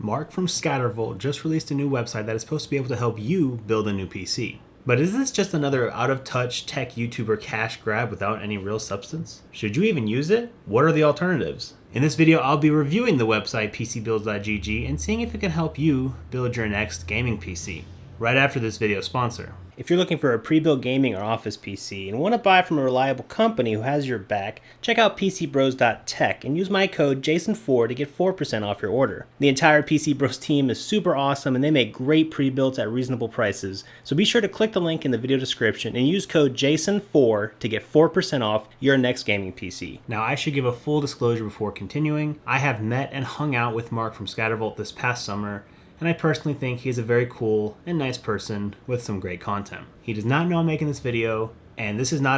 Mark from ScatterVolt just released a new website that is supposed to be able to help you build a new PC. But is this just another out-of-touch tech YouTuber cash grab without any real substance? Should you even use it? What are the alternatives? In this video, I'll be reviewing the website pcbuilds.gg and seeing if it can help you build your next gaming PC, right after this video sponsor. If you're looking for a pre-built gaming or office PC and want to buy from a reliable company who has your back, check out pcbros.tech and use my code JASON4 to get 4% off your order. The entire PC Bros team is super awesome and they make great pre-builts at reasonable prices, so be sure to click the link in the video description and use code JASON4 to get 4% off your next gaming PC. Now, I should give a full disclosure before continuing. I have met and hung out with Mark from ScatterVolt this past summer, and I personally think he's a very cool and nice person with some great content. He does not know I'm making this video, and this is not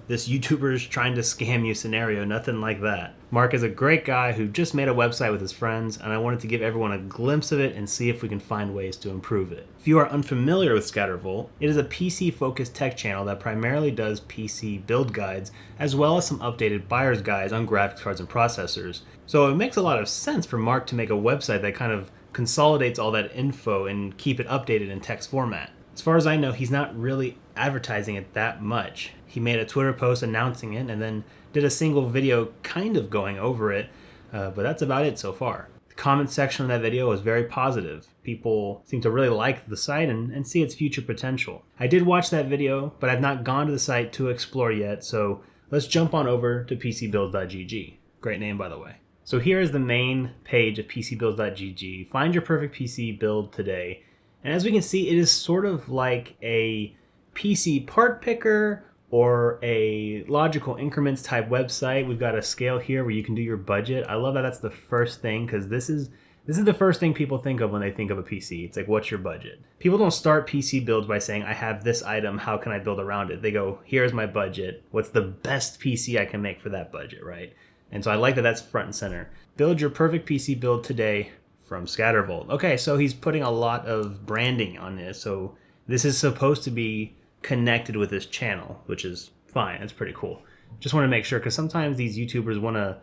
this YouTuber's trying to scam you scenario, nothing like that. Mark is a great guy who just made a website with his friends, and I wanted to give everyone a glimpse of it and see if we can find ways to improve it. If you are unfamiliar with ScatterVolt, it is a PC-focused tech channel that primarily does PC build guides, as well as some updated buyer's guides on graphics cards and processors. So it makes a lot of sense for Mark to make a website that kind of consolidates all that info and keep it updated in text format. As far as I know, he's not really advertising it that much. He made a Twitter post announcing it and then did a single video kind of going over it, but that's about it so far. The comment section on that video was very positive. People seem to really like the site and see its future potential. I did watch that video, but I've not gone to the site to explore yet, so let's jump on over to pcbuilds.gg. Great name, by the way. So here is the main page of pcbuilds.gg. Find your perfect PC build today. And as we can see, it is sort of like a PC part picker or a logical increments type website. We've got a scale here where you can do your budget. I love that that's the first thing, because this is the first thing people think of when they think of a PC. It's like, what's your budget? People don't start PC builds by saying, I have this item, how can I build around it? They go, here's my budget. What's the best PC I can make for that budget, right? And so I like that that's front and center. Build your perfect PC build today from ScatterVolt. Okay, so he's putting a lot of branding on this. So this is supposed to be connected with his channel, which is fine. That's pretty cool. Just want to make sure, because sometimes these YouTubers want to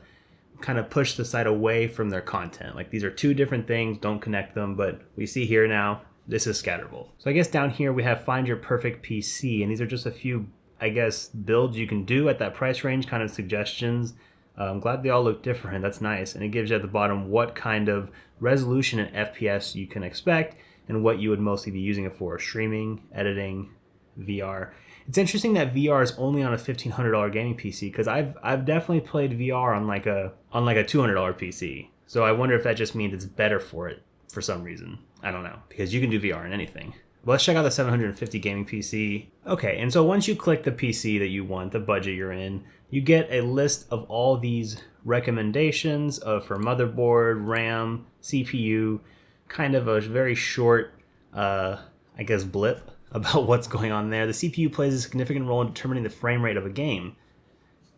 kind of push the site away from their content. Like, these are two different things, don't connect them, but we see here now, this is ScatterVolt. So I guess down here we have find your perfect PC, and these are just a few, I guess, builds you can do at that price range, kind of suggestions. I'm glad they all look different. That's nice. And it gives you at the bottom what kind of resolution and FPS you can expect and what you would mostly be using it for: streaming, editing, VR. It's interesting that VR is only on a $1,500 gaming PC, because I've definitely played VR on like a $200 PC. So I wonder if that just means it's better for it for some reason. I don't know, because you can do VR in anything. Well, let's check out the 750 gaming PC. Okay, and so once you click the PC that you want, the budget you're in, you get a list of all these recommendations for motherboard, RAM, CPU, kind of a very short, I guess, blip about what's going on there. The CPU plays a significant role in determining the frame rate of a game.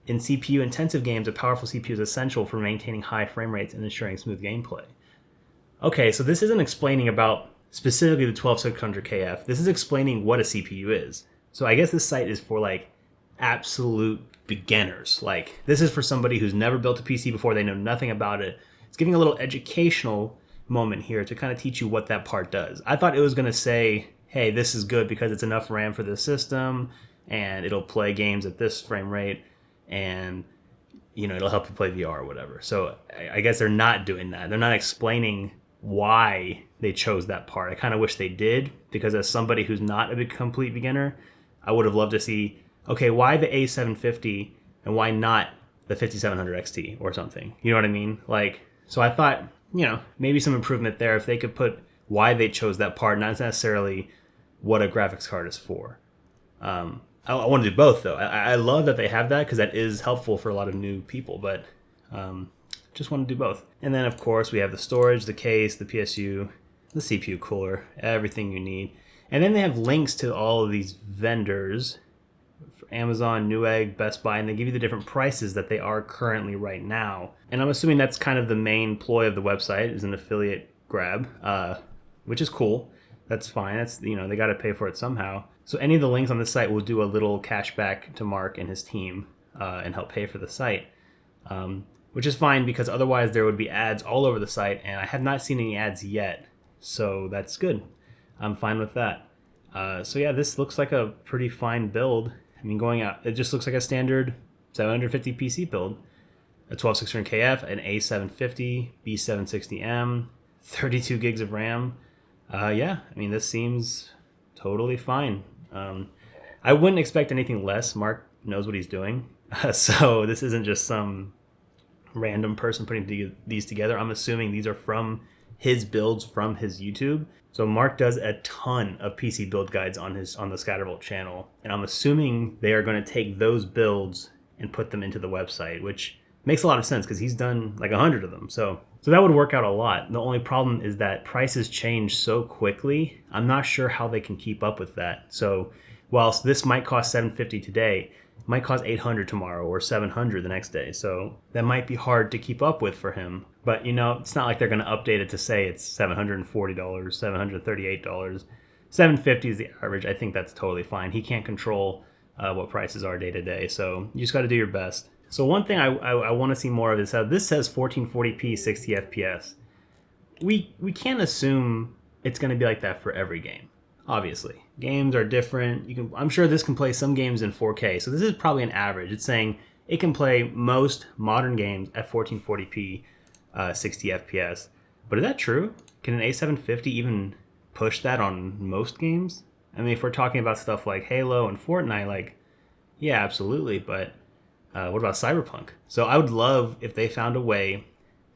In CPU-intensive games, a powerful CPU is essential for maintaining high frame rates and ensuring smooth gameplay. Okay, so this isn't explaining about specifically the 12600KF. This is explaining what a CPU is. So I guess this site is for like absolute beginners. Like, this is for somebody who's never built a PC before, they know nothing about it. It's giving a little educational moment here to kind of teach you what that part does. I thought it was going to say, hey, this is good because it's enough RAM for the system and it'll play games at this frame rate and, you know, it'll help you play VR or whatever. So I guess they're not doing that. They're not explaining why they chose that part. I kind of wish they did, because as somebody who's not a complete beginner, I would have loved to see, okay, why the A750 and why not the 5700 XT or something? You know what I mean? Like, so I thought, you know, maybe some improvement there if they could put why they chose that part, not necessarily what a graphics card is for. I want to do both, though. I love that they have that, because that is helpful for a lot of new people, but just want to do both. And then, of course, we have the storage, the case, the PSU, the CPU cooler, everything you need. And then they have links to all of these vendors, for Amazon, Newegg, Best Buy, and they give you the different prices that they are currently right now. And I'm assuming that's kind of the main ploy of the website, is an affiliate grab, which is cool. That's fine. That's, you know, they got to pay for it somehow. So any of the links on the site will do a little cash back to Mark and his team and help pay for the site. which is fine because otherwise there would be ads all over the site, and I have not seen any ads yet, so that's good. I'm fine with that. So yeah, this looks like a pretty fine build. I mean, going out, it just looks like a standard 750 PC build. A 12600KF, an A750, B760M, 32 gigs of RAM. Yeah, I mean, this seems totally fine. I wouldn't expect anything less. Mark knows what he's doing. So this isn't just some random person putting these together. I'm assuming these are from his builds from his YouTube. So Mark does a ton of PC build guides on the ScatterVolt channel, and I'm assuming they are going to take those builds and put them into the website, which makes a lot of sense because he's done like 100 of them. So that would work out a lot. The only problem is that prices change so quickly. I'm not sure how they can keep up with that. So whilst this might cost $750 today, it might cost $800 tomorrow or $700 the next day. So that might be hard to keep up with for him. But you know, it's not like they're going to update it to say it's $740, $738. $750 is the average. I think that's totally fine. He can't control what prices are day to day. So you just got to do your best. So one thing I want to see more of is how this says 1440p 60 FPS. We can't assume it's going to be like that for every game. Obviously, games are different. I'm sure this can play some games in 4K. So this is probably an average. It's saying it can play most modern games at 1440p 60 FPS. But is that true? Can an A750 even push that on most games? I mean, if we're talking about stuff like Halo and Fortnite, like, yeah, absolutely. But what about Cyberpunk? So I would love if they found a way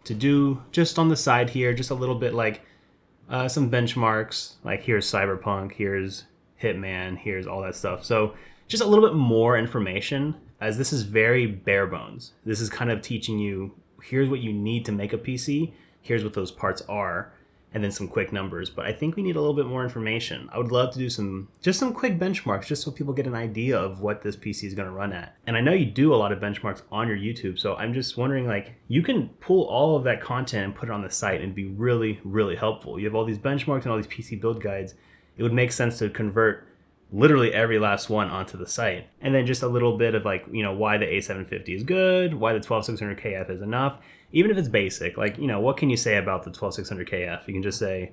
to do just on the side here, just a little bit like some benchmarks, like here's Cyberpunk, here's Hitman, here's all that stuff. So just a little bit more information, as this is very bare bones. This is kind of teaching you, here's what you need to make a PC, here's what those parts are, and then some quick numbers. But I think we need a little bit more information. I would love to do some quick benchmarks just so people get an idea of what this PC is going to run at. And I know you do a lot of benchmarks on your YouTube, so I'm just wondering, like, you can pull all of that content and put it on the site and be really, really helpful. You have all these benchmarks and all these PC build guides. It would make sense to convert literally every last one onto the site. And then just a little bit of, like, you know, why the A750 is good, why the 12600KF is enough. Even if it's basic, like, you know, what can you say about the 12600KF? You can just say,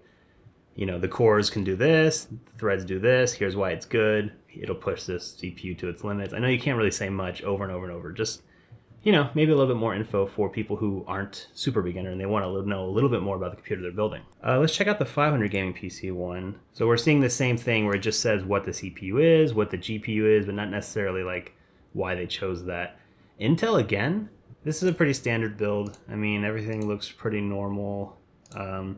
you know, the cores can do this, the threads do this, here's why it's good, it'll push this CPU to its limits. I know you can't really say much over and over and over. Just, you know, maybe a little bit more info for people who aren't super beginner and they want to know a little bit more about the computer they're building. Let's check out the 500 gaming PC one. So we're seeing the same thing where it just says what the CPU is, what the GPU is, but not necessarily like why they chose that. Intel again? This is a pretty standard build. I mean, everything looks pretty normal. I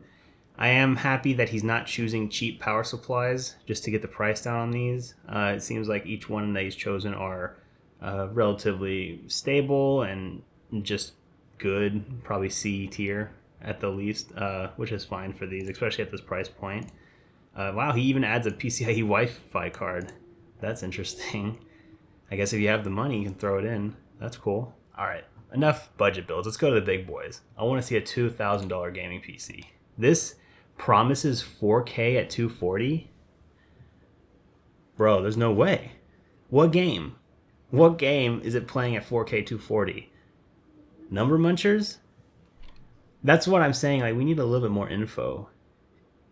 am happy that he's not choosing cheap power supplies just to get the price down on these. It seems like each one that he's chosen are relatively stable and just good, probably C tier at the least, which is fine for these, especially at this price point. Wow, he even adds a PCIe Wi-Fi card. That's interesting. I guess if you have the money, you can throw it in. That's cool. All right. Enough budget builds. Let's go to the big boys. I want to see a $2,000 gaming PC. This promises 4K at 240. Bro, there's no way. What game? What game is it playing at 4K 240? Number munchers? That's what I'm saying. Like, we need a little bit more info.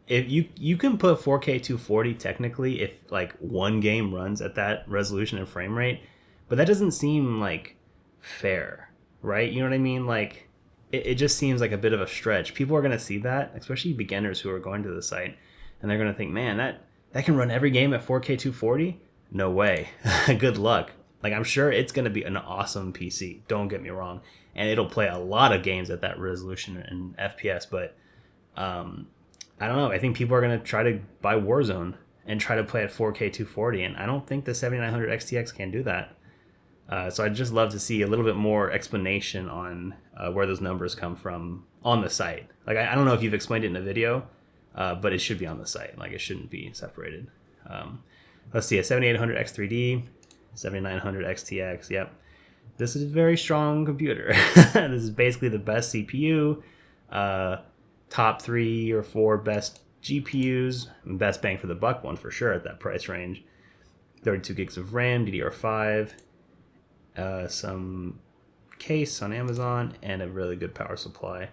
If you can put 4K 240 technically if like one game runs at that resolution and frame rate, but that doesn't seem like fair. Right? You know what I mean? Like, it just seems like a bit of a stretch. People are going to see that, especially beginners who are going to the site, and they're going to think, man, that can run every game at 4K 240? No way. Good luck. Like, I'm sure it's going to be an awesome PC. Don't get me wrong. And it'll play a lot of games at that resolution and FPS, but I don't know. I think people are going to try to buy Warzone and try to play at 4K 240, and I don't think the 7900 XTX can do that. So I'd just love to see a little bit more explanation on where those numbers come from on the site. Like, I don't know if you've explained it in a video, but it should be on the site. Like, it shouldn't be separated. Let's see, a 7800 X3D, 7900 XTX. Yep. This is a very strong computer. This is basically the best CPU, top 3 or 4 best GPUs, best bang for the buck one for sure at that price range. 32 gigs of RAM, DDR5. Some case on Amazon, and a really good power supply.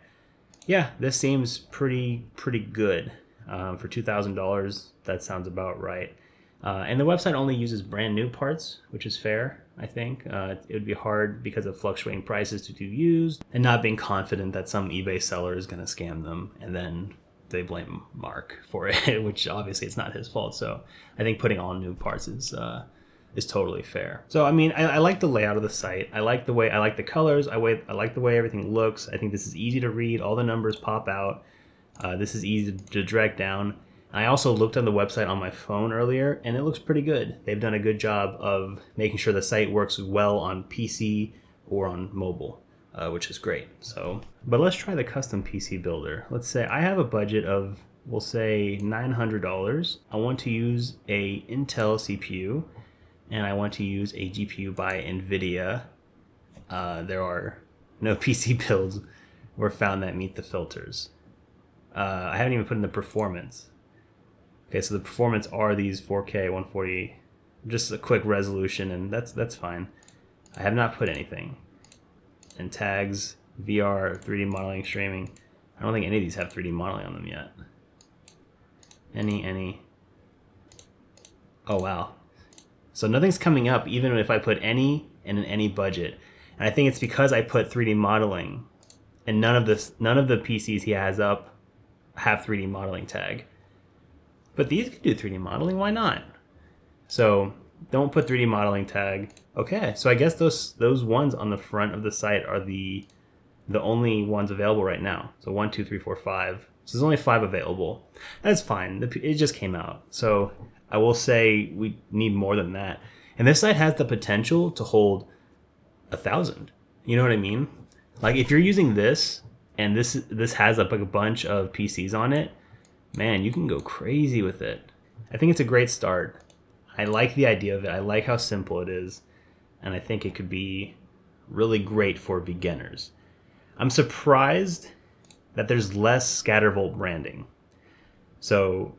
Yeah, this seems pretty good. For $2,000, that sounds about right. And the website only uses brand new parts, which is fair, I think. It would be hard because of fluctuating prices to do used and not being confident that some eBay seller is going to scam them and then they blame Mark for it, which obviously it's not his fault. So I think putting all new parts is totally fair. So I mean, I like the layout of the site. I like the colors. I like the way everything looks. I think this is easy to read. All the numbers pop out. This is easy to drag down. I also looked on the website on my phone earlier, and it looks pretty good. They've done a good job of making sure the site works well on PC or on mobile, which is great. So, but let's try the custom PC builder. Let's say I have a budget of, we'll say $900. I want to use a Intel CPU, and I want to use a GPU by NVIDIA. There are no PC builds were found that meet the filters. I haven't even put in the performance. Okay, so the performance are these 4K 140, just a quick resolution, and that's fine. I have not put anything. And tags, VR, 3D modeling, streaming. I don't think any of these have 3D modeling on them yet. Any. Oh wow. So nothing's coming up even if I put any and in any budget. And I think it's because I put 3D modeling, and none of the PCs he has up have 3D modeling tag. But these can do 3D modeling, why not? So don't put 3D modeling tag. Okay, so I guess those ones on the front of the site are the only ones available right now. So 1, 2, 3, 4, 5. So there's only 5 available. That's fine. It just came out. So I will say we need more than that. And this site has the potential to hold 1,000. You know what I mean? Like if you're using this and this has like a bunch of PCs on it, man, you can go crazy with it. I think it's a great start. I like the idea of it. I like how simple it is. And I think it could be really great for beginners. I'm surprised that there's less ScatterVolt branding. So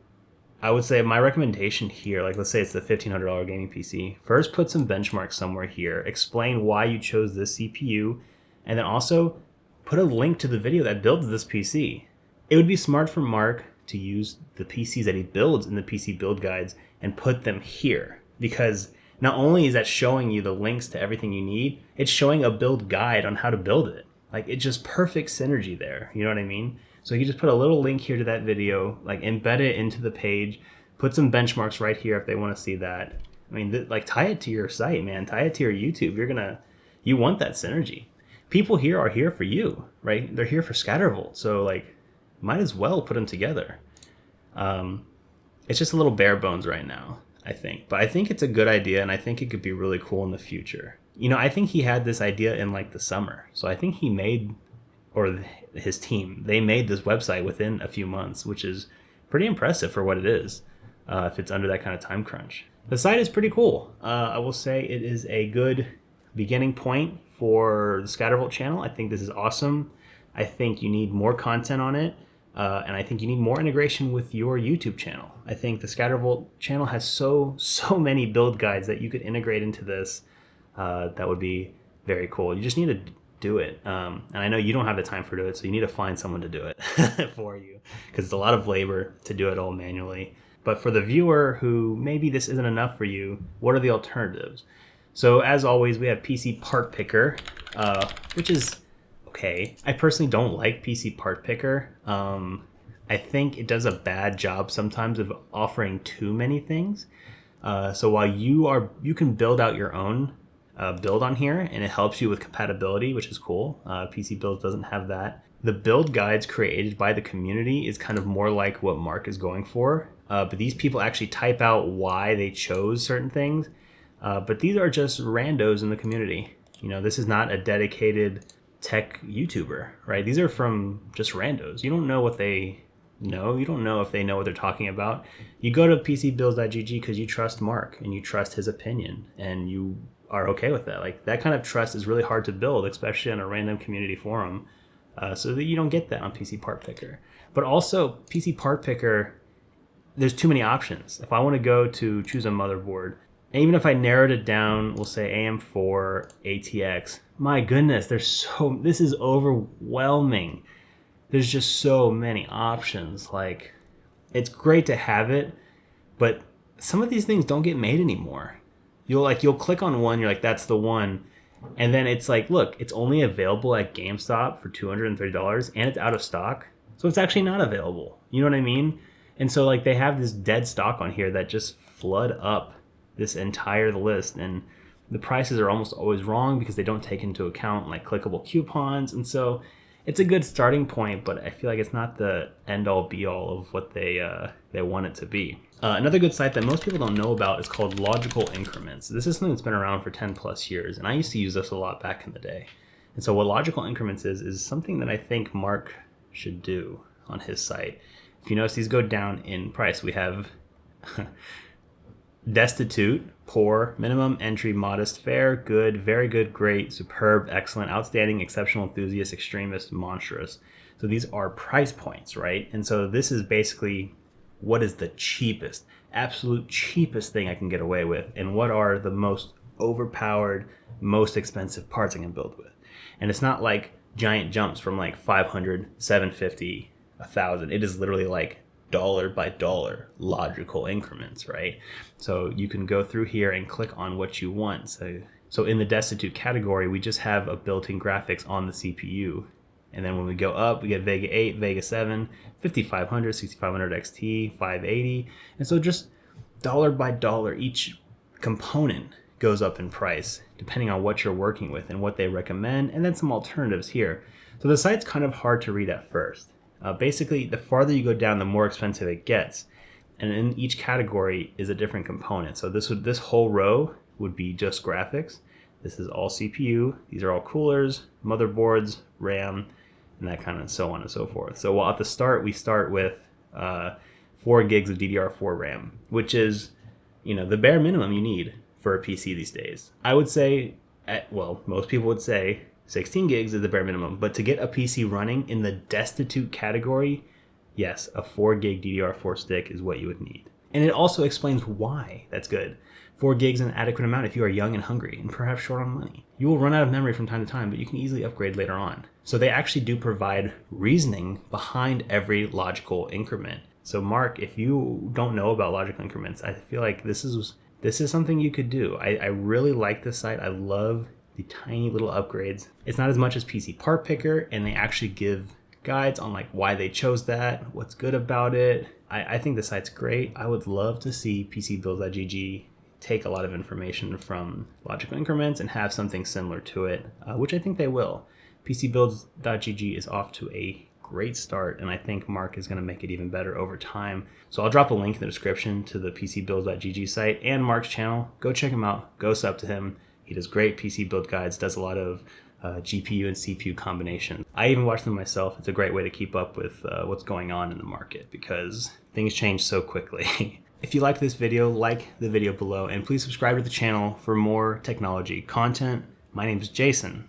I would say my recommendation here, like let's say it's the $1,500 gaming PC, first put some benchmarks somewhere here, explain why you chose this CPU, and then also put a link to the video that builds this PC. It would be smart for Mark to use the PCs that he builds in the PC build guides and put them here, because not only is that showing you the links to everything you need, it's showing a build guide on how to build it. Like it's just perfect synergy there. You know what I mean? So you just put a little link here to that video, like embed it into the page, put some benchmarks right here if they want to see that. I mean, like tie it to your site, man. Tie it to your YouTube. You want that synergy. People here are here for you, right? They're here for ScatterVolt. So like, might as well put them together. It's just a little bare bones right now, I think. But I think it's a good idea, and I think it could be really cool in the future. You know, I think he had this idea in like the summer. So I think he made, or his team, they made this website within a few months, which is pretty impressive for what it is, if it's under that kind of time crunch. The site is pretty cool. I will say it is a good beginning point for the ScatterVolt channel. I think this is awesome. I think you need more content on it. And I think you need more integration with your YouTube channel. I think the ScatterVolt channel has so many build guides that you could integrate into this. That would be very cool. You just need to do it. And I know you don't have the time for it, so you need to find someone to do it for you, because it's a lot of labor to do it all manually. But for the viewer who maybe this isn't enough for you, what are the alternatives? So as always, we have PC Part Picker, which is okay. I personally don't like PC Part Picker. I think it does a bad job sometimes of offering too many things. So while you can build out your own build on here, and it helps you with compatibility, which is cool. pcbuilds doesn't have that. The build guides created by the community is kind of more like what Mark is going for. But these people actually type out why they chose certain things. But these are just randos in the community. You know, this is not a dedicated tech YouTuber, right? These are from just randos. You don't know what they know. You don't know if they know what they're talking about. You go to pcbuilds.gg because you trust Mark and you trust his opinion, and you are okay with that. Like that kind of trust is really hard to build, especially on a random community forum. So that you don't get that on PC Part Picker. But also PC Part Picker, there's too many options. If I want to go to choose a motherboard, And even if I narrowed it down, we'll say AM4 ATX. My goodness, this is overwhelming. There's just so many options. Like, it's great to have it, but some of these things don't get made anymore. You'll click on one, you're like, that's the one. And then it's like, look, it's only available at GameStop for $230 and it's out of stock. So it's actually not available. You know what I mean? And so like they have this dead stock on here that just flood up this entire list, and the prices are almost always wrong because they don't take into account like clickable coupons. And so it's a good starting point, but I feel like it's not the end all be all of what they want it to be. Another good site that most people don't know about is called Logical Increments. This is something that's been around for 10 plus years, and I used to use this a lot back in the day. And so what Logical Increments is something that I think Mark should do on his site. If you notice, these go down in price. We have destitute, poor, minimum, entry, modest, fair, good, very good, great, superb, excellent, outstanding, exceptional, enthusiast, extremist, monstrous. So these are price points, right? And so this is basically what is the cheapest, absolute cheapest thing I can get away with, and what are the most overpowered, most expensive parts I can build with. And it's not like giant jumps from like 500, 750, 1,000. It is literally like dollar by dollar logical increments, right? So you can go through here and click on what you want. So in the destitute category, we just have a built-in graphics on the CPU. And then when we go up, we get Vega 8, Vega 7, 5500, 6500 XT, 580. And so just dollar by dollar, each component goes up in price depending on what you're working with and what they recommend, and then some alternatives here. So the site's kind of hard to read at first. Basically, the farther you go down, the more expensive it gets. And in each category is a different component. So this whole row would be just graphics. This is all CPU. These are all coolers, motherboards, RAM, and that kind of so on and so forth. So while at the start, we start with 4 gigs of DDR4 RAM, which is, the bare minimum you need for a PC these days. I would say, most people would say 16 gigs is the bare minimum, but to get a PC running in the destitute category, yes, a 4 gig DDR4 stick is what you would need. And it also explains why that's good. 4 gigs is an adequate amount if you are young and hungry and perhaps short on money. You will run out of memory from time to time, but you can easily upgrade later on. So they actually do provide reasoning behind every logical increment. So Mark, if you don't know about logical increments, I feel like this is something you could do. I really like this site. I love the tiny little upgrades. It's not as much as PC Part Picker, and they actually give guides on like why they chose that, what's good about it. I think the site's great. I would love to see pcbuilds.gg take a lot of information from logical increments and have something similar to it, which I think they will. pcbuilds.gg is off to a great start, and I think Mark is going to make it even better over time. So I'll drop a link in the description to the pcbuilds.gg site and Mark's channel. Go check him out. Go sub to him. He does great PC build guides, does a lot of GPU and CPU combinations. I even watch them myself. It's a great way to keep up with what's going on in the market because things change so quickly. If you liked this video, like the video below, and please subscribe to the channel for more technology content. My name is Jason.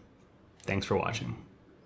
Thanks for watching.